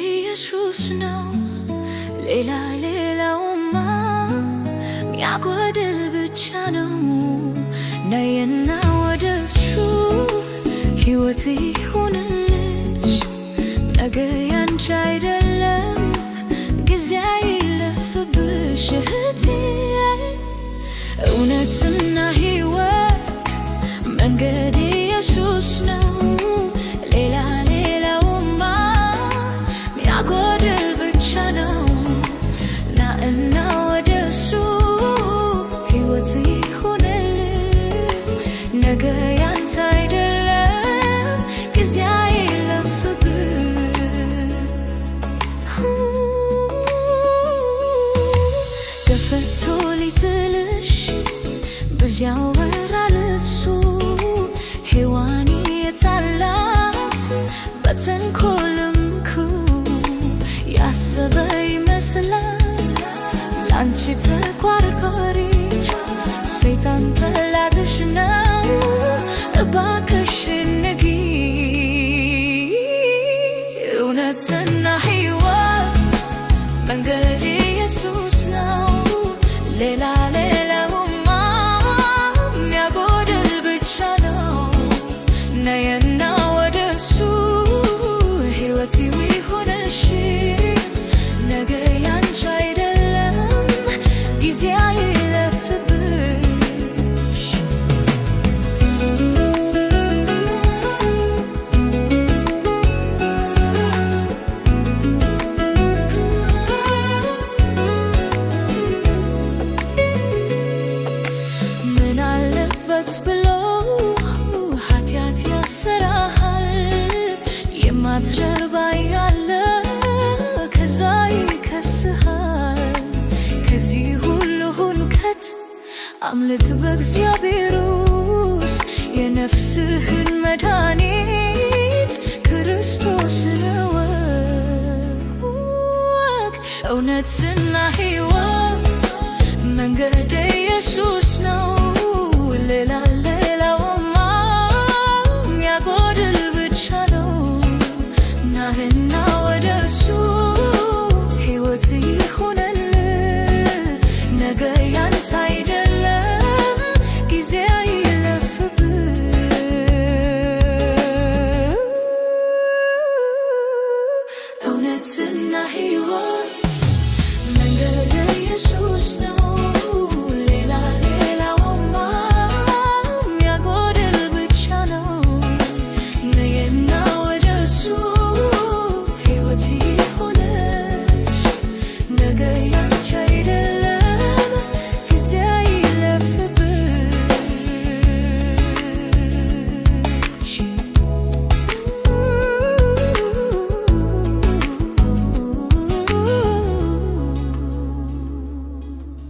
ኢየሱስ ነው ሌላውማ ሚያጎድል ብቻ ነው ነይና ወደሱ ሕይወት ይሁንልሽ ነገ ያንቺ አይደለም ጊዜ አይለፍብሽ እህቴ እውነትና ሕይወት መንገድ ኢየሱስ ነው ሌላውማ ሚያጎድል ብቻ ነው ናና ወደሱ ሕይወት ይሁንልሽ ነገ ያንተ አይደለም ጊዜ አይለፍብሽ ገፍቶ ሊጥልሽ በዚያው ወራል እሱ ሔዋን የጣላት በተንኮልም ያሰበ ይመስላል ላንቺ ተቆርቋሪ ሰይጣን ጠላትሽ ነው እባክሽ ንጊ እውነትና ሕይወት መንገድ ኢየሱስ ነው ሌላውማ ሚያጎድል ብቻ ነው ነይና ወደሱ ሕይወት ይሁንልሽ ነገ ያንቺ አይደለም ጊዜ አይለፍብሽ ምን አለበት ብሎ ኃጢአት ያሰራሃል የማትረባ ያለ ከዛ ይከስሃል ከዚህ ሁሉ ሁከት አምልጥ በእግዚአብሔር ውስጥ የነፍስህን መድኃኒት ክርስቶስን እወቅ እውነትና ሕይወት መንገድ ኢየሱስ ነው ሌላውማ ሚያጎድል ብቻ ነው ናህና ወደሱ ሕይወት ይሁንልህ ነገ ያንተ አይደለም ጊዜ አይለፍብህ እውነትና ሕይወት መንገድ ኢየሱስ ነው